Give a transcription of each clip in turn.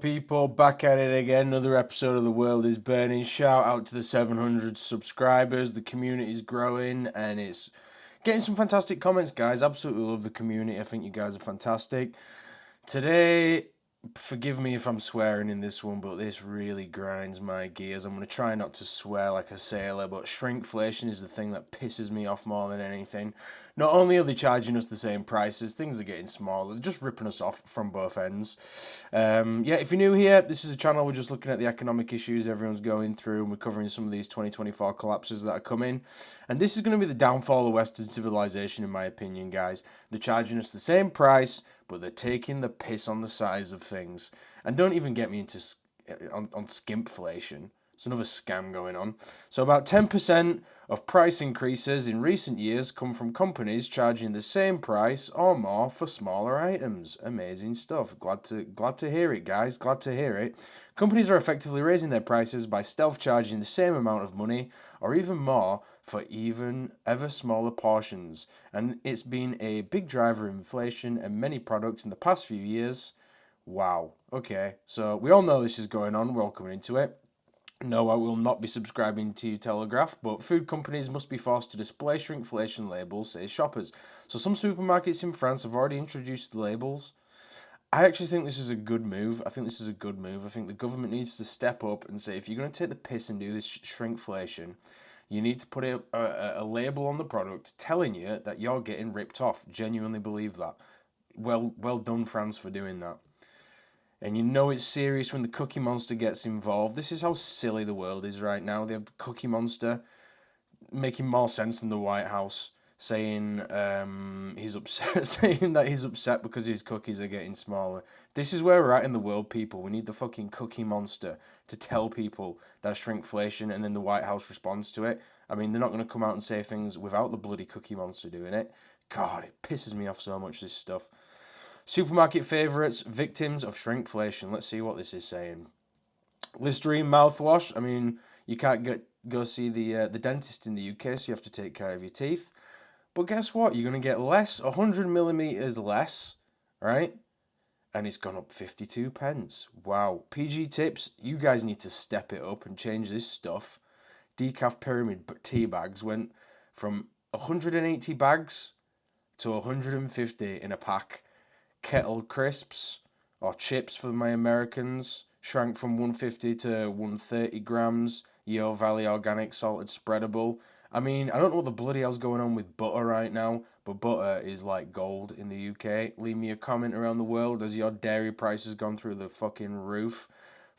people, back at it again. Another episode of The World is Burning. Shout out to the 700 subscribers. The community is growing and it's getting some fantastic comments, guys. Absolutely love the community. I think you guys are fantastic. Today, forgive me if I'm swearing in this one, but this really grinds my gears. I'm going to try not to swear like a sailor, but shrinkflation is the thing that pisses me off more than anything. Not only are they charging us the same prices, things are getting smaller. They're just ripping us off from both ends. Yeah, if you're new here, this is a channel we're just looking at the economic issues everyone's going through, and we're covering some of these 2024 collapses that are coming. And this is going to be the downfall of Western civilization, in my opinion, guys. They're charging us the same price, but they're taking the piss on the size of things. And don't even get me into on skimpflation. It's another scam going on. So about 10% of price increases in recent years come from companies charging the same price or more for smaller items. Amazing stuff. Glad to hear it, guys. Glad to hear it. Companies are effectively raising their prices by stealth charging the same amount of money or even more for even ever smaller portions. And it's been a big driver of inflation and many products in the past few years. Wow. Okay, so we all know this is going on. We're all coming into it. No, I will not be subscribing to Telegraph, but food companies must be forced to display shrinkflation labels, say shoppers. So some supermarkets in France have already introduced the labels. I actually think this is a good move. I think the government needs to step up and say, if you're going to take the piss and do this shrinkflation, you need to put a label on the product telling you that you're getting ripped off. Genuinely believe that. Well done, France, for doing that. And you know it's serious when the Cookie Monster gets involved. This is how silly the world is right now. They have the Cookie Monster making more sense than the White House, saying he's upset, saying that he's upset because his cookies are getting smaller. This is where we're at in the world, people. We need the fucking Cookie Monster to tell people that shrinkflation, and then the White House responds to it. I mean, they're not going to come out and say things without the bloody Cookie Monster doing it. God, it pisses me off so much, this stuff. Supermarket favourites, victims of shrinkflation. Let's see what this is saying. Listerine mouthwash. I mean, you can't go see the dentist in the UK, so you have to take care of your teeth. But guess what? You're going to get less, 100 millimeters less, right? And it's gone up 52 pence. Wow. PG Tips, you guys need to step it up and change this stuff. Decaf Pyramid tea bags went from 180 bags to 150 in a pack. Kettle crisps, or chips for my Americans, shrank from 150 to 130 grams. Yo Valley Organic Salted Spreadable. I mean, I don't know what the bloody hell's going on with butter right now, but butter is like gold in the UK. Leave me a comment around the world as your dairy price has gone through the fucking roof.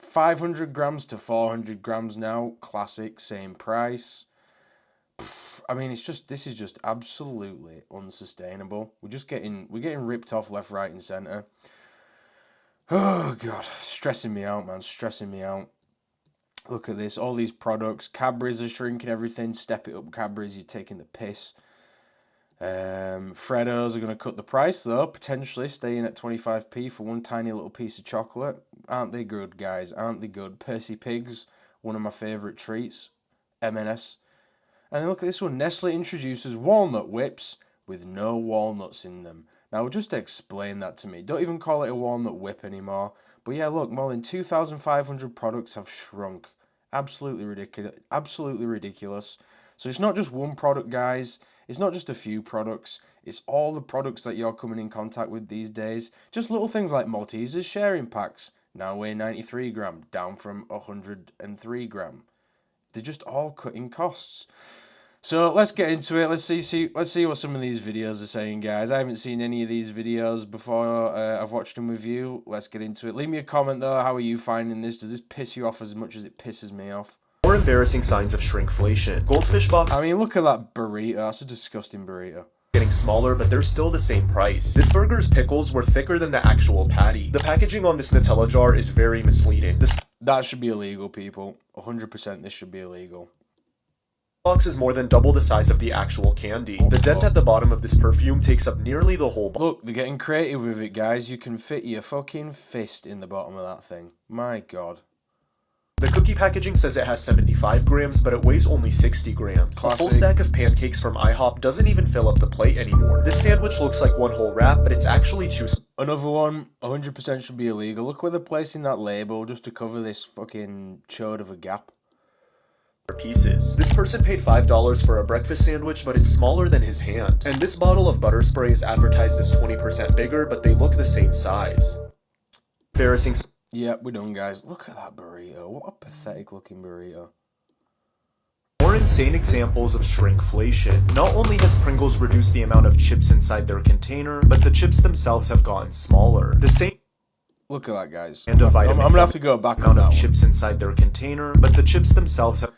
500 grams to 400 grams now. Classic, same price. I mean, this is just absolutely unsustainable. We're getting ripped off left, right, and centre. Oh God, stressing me out, man, stressing me out. Look at this, all these products. Cadbury's are shrinking everything. Step it up, Cadbury's. You're taking the piss. Freddos are going to cut the price though, potentially staying at 25p for one tiny little piece of chocolate. Aren't they good, guys? Aren't they good? Percy Pigs, one of my favourite treats. M&S. And then look at this one. Nestle introduces walnut whips with no walnuts in them. Now, just explain that to me. Don't even call it a walnut whip anymore. But yeah, look, more than 2,500 products have shrunk. Absolutely ridiculous. Absolutely ridiculous. So it's not just one product, guys. It's not just a few products. It's all the products that you're coming in contact with these days. Just little things like Maltesers sharing packs. Now weigh 93 gram, down from 103 gram. They're just all cutting costs. So let's get into it. Let's see what some of these videos are saying, guys. I haven't seen any of these videos before. I've watched them with you. Let's get into it. Leave me a comment though. How are you finding this? Does this piss you off as much as it pisses me off? More embarrassing signs of shrinkflation. Goldfish box. I mean, look at that burrito. That's a disgusting burrito. Getting smaller, but they're still the same price. This burger's pickles were thicker than the actual patty. The packaging on this Nutella jar is very misleading. That should be illegal, people. 100% this should be illegal. Box is more than double the size of the actual candy. The dent at the bottom of this perfume takes up nearly the whole box. Look, they're getting creative with it, guys. You can fit your fucking fist in the bottom of that thing. My God. The cookie packaging says it has 75 grams, but it weighs only 60 grams. Classic. A full stack of pancakes from IHOP doesn't even fill up the plate anymore. This sandwich looks like one whole wrap, but it's actually two. Another one, 100% should be illegal. Look where they're placing that label just to cover this fucking chode of a gap. Pieces. This person paid $5 for a breakfast sandwich, but it's smaller than his hand. And this bottle of butter spray is advertised as 20% bigger, but they look the same size. Embarrassing. Yeah, we're done, guys. Look at that burrito. What a pathetic looking burrito. More insane examples of shrinkflation. Not only has Pringles reduced the amount of chips inside their container, but the chips themselves have gotten smaller. The same. Look at that, guys. And I'm gonna have to go back on amount that of one. chips inside their container, but the chips themselves have.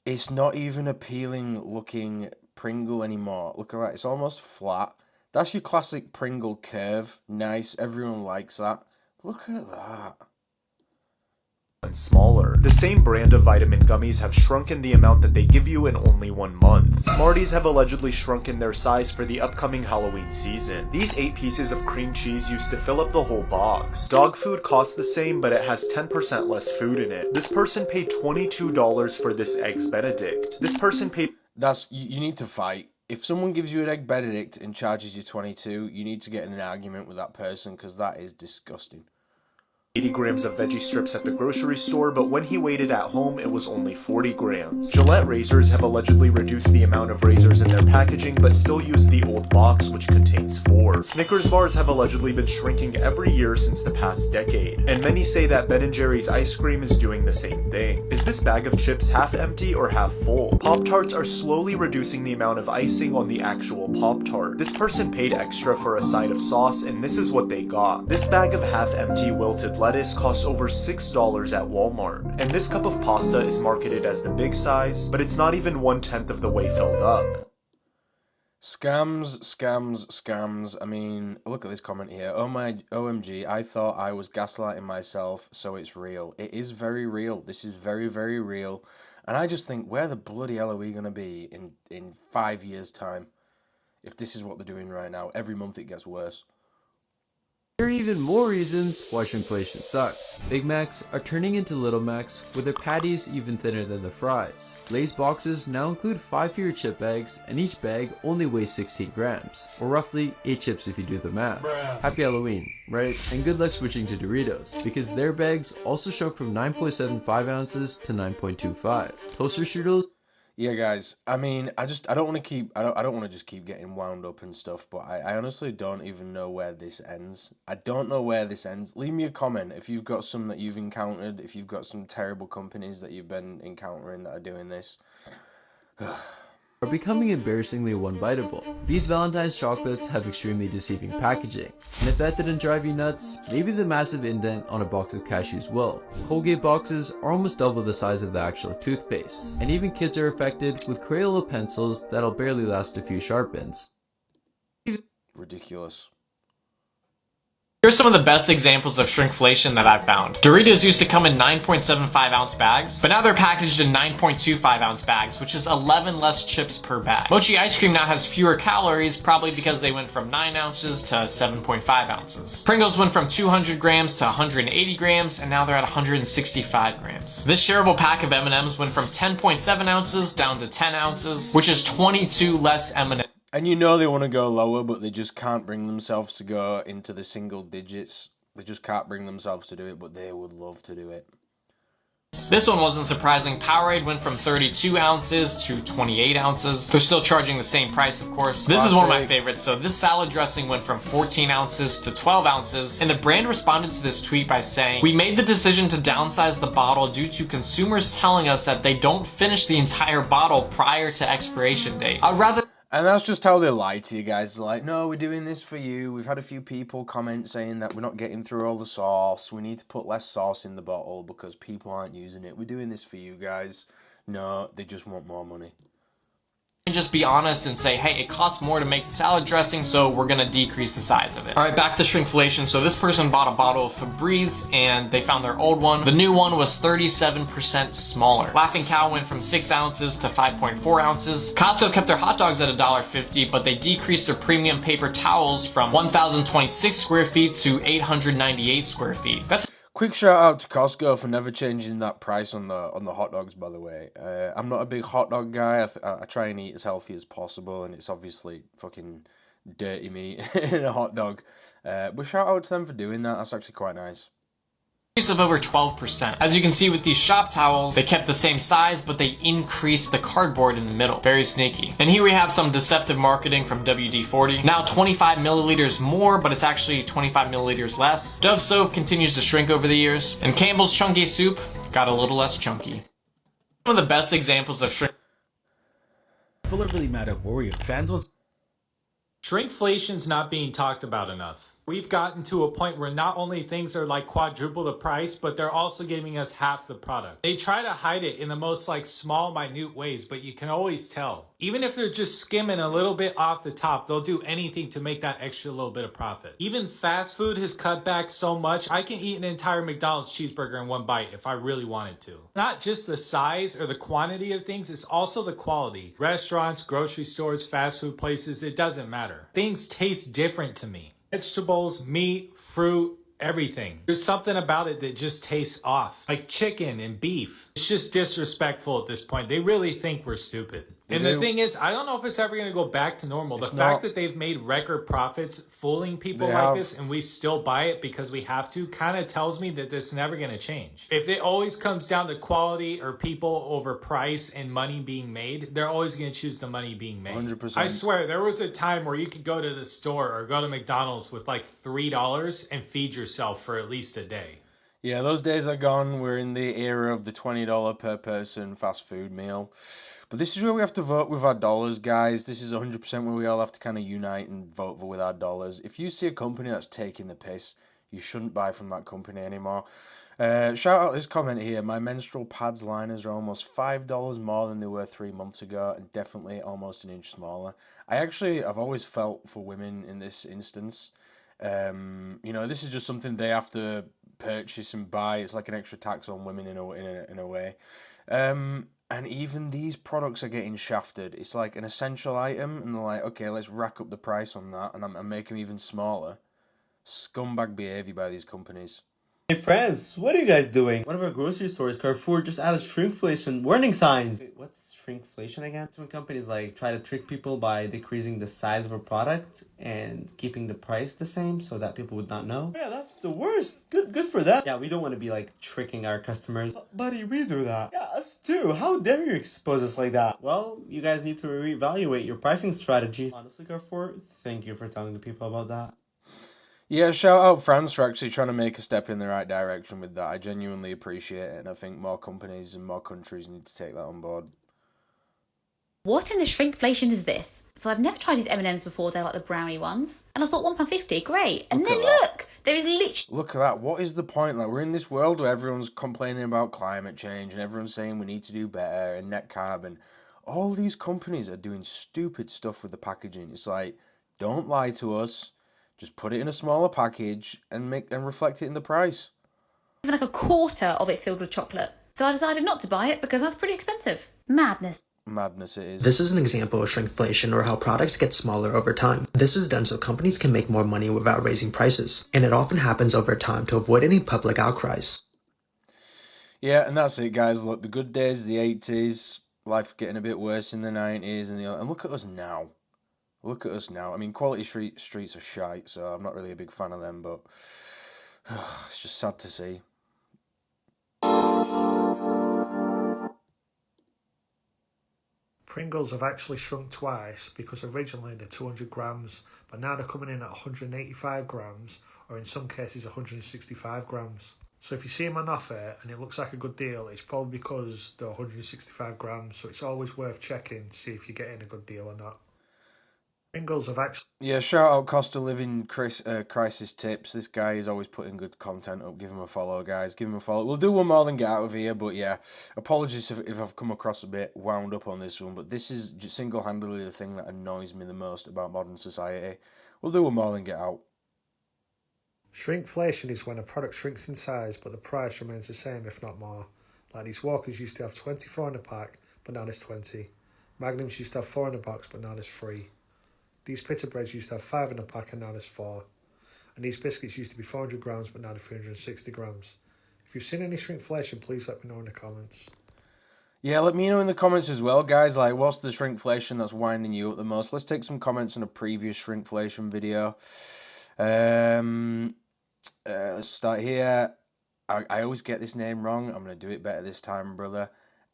It's not even appealing looking Pringle anymore. Look at that. It's almost flat. That's your classic Pringle curve. Nice. Everyone likes that. Look at that. Smaller. The same brand of vitamin gummies have shrunken the amount that they give you in only 1 month. Smarties have allegedly shrunken their size for the upcoming Halloween season. These 8 pieces of cream cheese used to fill up the whole box. Dog food costs the same, but it has 10% less food in it. This person paid $22 for this Eggs Benedict. This person paid. You need to fight. If someone gives you an Egg Benedict and charges you 22, you need to get in an argument with that person because that is disgusting. 80 grams of veggie strips at the grocery store, but when he weighed it at home, it was only 40 grams. Gillette razors have allegedly reduced the amount of razors in their packaging, but still use the old box, which contains 4. Snickers bars have allegedly been shrinking every year since the past decade, and many say that Ben & Jerry's ice cream is doing the same thing. Is this bag of chips half empty or half full? Pop-Tarts are slowly reducing the amount of icing on the actual Pop-Tart. This person paid extra for a side of sauce, and this is what they got. This bag of half-empty wilted lettuce costs over $6 at Walmart, and this cup of pasta is marketed as the big size, but it's not even 1/10 of the way filled up. Scams, scams, scams. I mean, look at this comment here. Oh my, OMG, I thought I was gaslighting myself, so it's real. It is very real. This is very, very real. And I just think, where the bloody hell are we going to be in 5 years' time if this is what they're doing right now? Every month it gets worse. There are even more reasons why shrinkflation sucks. Big Macs are turning into Little Macs, with their patties even thinner than the fries. Lay's boxes now include 5 fewer chip bags, and each bag only weighs 16 grams, or roughly 8 chips if you do the math. Happy Halloween, right? And good luck switching to Doritos, because their bags also shrunk from 9.75 ounces to 9.25. Toaster strudels. Yeah, guys. I mean, I don't want to just keep getting wound up and stuff, but I honestly don't even know where this ends. I don't know where this ends. Leave me a comment if you've got some that you've encountered, if you've got some terrible companies that you've been encountering that are doing this. Are becoming embarrassingly one-biteable. These Valentine's chocolates have extremely deceiving packaging, and if that didn't drive you nuts, maybe the massive indent on a box of cashews will. Colgate boxes are almost double the size of the actual toothpaste, and even kids are affected with Crayola pencils that'll barely last a few sharpens. Ridiculous. Here's some of the best examples of shrinkflation that I've found. Doritos used to come in 9.75 ounce bags, but now they're packaged in 9.25 ounce bags, which is 11 less chips per bag. Mochi ice cream now has fewer calories, probably because they went from 9 ounces to 7.5 ounces. Pringles went from 200 grams to 180 grams, and now they're at 165 grams. This shareable pack of M&Ms went from 10.7 ounces down to 10 ounces, which is 22 less M&Ms. And you know they want to go lower, but they just can't bring themselves to go into the single digits. They just can't bring themselves to do it, but they would love to do it. This one wasn't surprising. Powerade went from 32 ounces to 28 ounces. They're still charging the same price, of course. This is one of my favorites. So this salad dressing went from 14 ounces to 12 ounces. And the brand responded to this tweet by saying, "We made the decision to downsize the bottle due to consumers telling us that they don't finish the entire bottle prior to expiration date. I'd rather..." And that's just how they lie to you guys. They're like, no, we're doing this for you. We've had a few people comment saying that we're not getting through all the sauce. We need to put less sauce in the bottle because people aren't using it. We're doing this for you guys. No, they just want more money. And just be honest and say, hey, it costs more to make the salad dressing, so we're gonna decrease the size of it. All right, back to shrinkflation. So this person bought a bottle of Febreze and they found their old one. The new one was 37% smaller. Laughing Cow went from 6 ounces to 5.4 ounces. Costco kept their hot dogs at $1.50, but they decreased their premium paper towels from 1,026 square feet to 898 square feet. That's Quick shout out to Costco for never changing that price on the hot dogs. By the way, I'm not a big hot dog guy. I try and eat as healthy as possible, and it's obviously fucking dirty meat in a hot dog. But shout out to them for doing that. That's actually quite nice. Of over 12%. As you can see with these shop towels, they kept the same size, but they increased the cardboard in the middle. Very sneaky. And here we have some deceptive marketing from WD-40. Now 25 milliliters more, but it's actually 25 milliliters less. Dove soap continues to shrink over the years. And Campbell's chunky soup got a little less chunky. One of the best examples of shrink. People are really mad at Warrior. Fans will... Shrinkflation's not being talked about enough. We've gotten to a point where not only things are like quadruple the price, but they're also giving us half the product. They try to hide it in the most like small, minute ways, but you can always tell. Even if they're just skimming a little bit off the top, they'll do anything to make that extra little bit of profit. Even fast food has cut back so much, I can eat an entire McDonald's cheeseburger in one bite if I really wanted to. Not just the size or the quantity of things, it's also the quality. Restaurants, grocery stores, fast food places, it doesn't matter. Things taste different to me. Vegetables, meat, fruit, everything. There's something about it that just tastes off. Like chicken and beef. It's just disrespectful at this point. They really think we're stupid. And the thing is, I don't know if it's ever going to go back to normal. The fact that they've made record profits fooling people like this and we still buy it because we have to kind of tells me that this is never going to change. If it always comes down to quality or people over price and money being made, they're always going to choose the money being made. 100%. I swear, there was a time where you could go to the store or go to McDonald's with like $3 and feed yourself for at least a day. Yeah, those days are gone. We're in the era of the $20 per person fast food meal. But this is where we have to vote with our dollars, guys. This is 100% where we all have to kind of unite and vote with our dollars. If you see a company that's taking the piss, you shouldn't buy from that company anymore. Shout out this comment here. My menstrual pads liners are almost $5 more than they were 3 months ago, and definitely almost an inch smaller. I've always felt for women in this instance. This is just something they have to purchase and buy. It's like an extra tax on women in a way. And even these products are getting shafted. It's like an essential item, and they're like, okay, let's rack up the price on that and make them even smaller. Scumbag behavior by these companies. Hey friends, what are you guys doing? One of our grocery stores, Carrefour, just added shrinkflation warning signs. Wait, what's shrinkflation again? When companies like try to trick people by decreasing the size of a product and keeping the price the same so that people would not know. Yeah, that's the worst. Good for them. Yeah, we don't want to be like tricking our customers. Buddy, we do that. Yeah, us too. How dare you expose us like that? Well, you guys need to reevaluate your pricing strategies. Honestly, Carrefour, thank you for telling the people about that. Yeah, shout out France for actually trying to make a step in the right direction with that. I genuinely appreciate it, and I think more companies and more countries need to take that on board. What in the shrinkflation is this? So I've never tried these M&Ms before. They're like the brownie ones. And I thought £1.50, great. And then look, there is literally... Look at that. What is the point? Like, we're in this world where everyone's complaining about climate change and everyone's saying we need to do better and net carbon. All these companies are doing stupid stuff with the packaging. It's like, don't lie to us. Just put it in a smaller package and reflect it in the price. even like a quarter of it filled with chocolate. So I decided not to buy it because that's pretty expensive. Madness. Madness it is. This is an example of shrinkflation, or how products get smaller over time. This is done so companies can make more money without raising prices, and it often happens over time to avoid any public outcries. Yeah, and that's it, guys. Look, the good days, the 80s, life getting a bit worse in the 90s, and look at us now. Look at us now. I mean, quality streets are shite, so I'm not really a big fan of them, but it's just sad to see. Pringles have actually shrunk twice because originally they're 200 grams, but now they're coming in at 185 grams, or in some cases 165 grams. So if you see them on offer and it looks like a good deal, it's probably because they're 165 grams, so it's always worth checking to see if you're getting a good deal or not. Pringles have actually... Yeah, shout out Cost of Living Crisis Tips. This guy is always putting good content up. Give him a follow, guys. Give him a follow. We'll do one more than get out of here, but yeah, apologies if I've come across a bit wound up on this one, but this is just single-handedly the thing that annoys me the most about modern society. We'll do one more than get out. Shrinkflation is when a product shrinks in size, but the price remains the same, if not more. Like these Walkers used to have 24 in a pack, but now there's 20. Magnums used to have 4 in a box, but now there's 3. These pita breads used to have 5 in a pack, and now there's 4. And these biscuits used to be 400 grams, but now they're 360 grams. If you've seen any shrinkflation, please let me know in the comments. Yeah, let me know in the comments as well, guys. Like, what's the shrinkflation that's winding you up the most? Let's take some comments on a previous shrinkflation video. Let's start here. I always get this name wrong. I'm going to do it better this time, brother.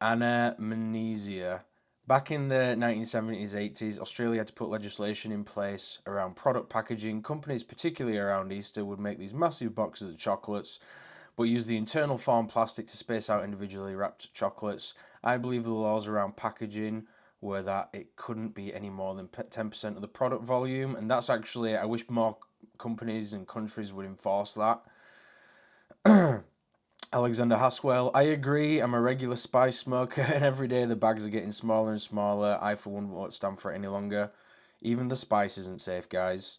Anamnesia. Back in the 1970s, 80s, Australia had to put legislation in place around product packaging. Companies, particularly around Easter, would make these massive boxes of chocolates, but use the internal foam plastic to space out individually wrapped chocolates. I believe the laws around packaging were that it couldn't be any more than 10% of the product volume, and that's actually, I wish more companies and countries would enforce that. Alexander Haswell, I agree. I'm a regular spice smoker, and every day the bags are getting smaller and smaller. I, for one, won't stand for it any longer. Even the spice isn't safe, guys.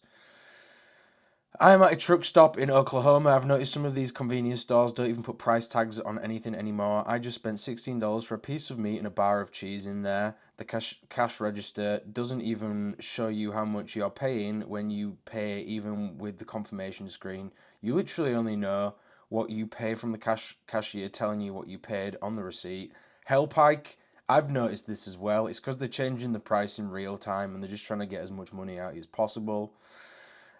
I'm at a truck stop in Oklahoma. I've noticed some of these convenience stores don't even put price tags on anything anymore. I just spent $16 for a piece of meat and a bar of cheese in there. The cash register doesn't even show you how much you're paying when you pay, even with the confirmation screen. You literally only know what you pay from the cashier telling you what you paid on the receipt. Hellpike, I've noticed this as well. It's because they're changing the price in real time and they're just trying to get as much money out as possible.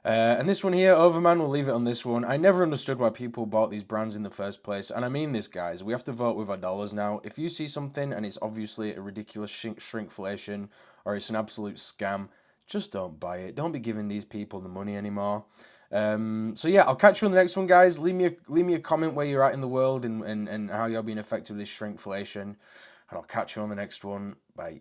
And this one here, Overman, we'll leave it on this one. I never understood why people bought these brands in the first place. And I mean this, guys. We have to vote with our dollars now. If you see something and it's obviously a ridiculous shrinkflation or it's an absolute scam, just don't buy it. Don't be giving these people the money anymore. So yeah, I'll catch you on the next one, guys. Leave me a comment where you're at in the world and how you're being affected with this shrinkflation. And I'll catch you on the next one. Bye.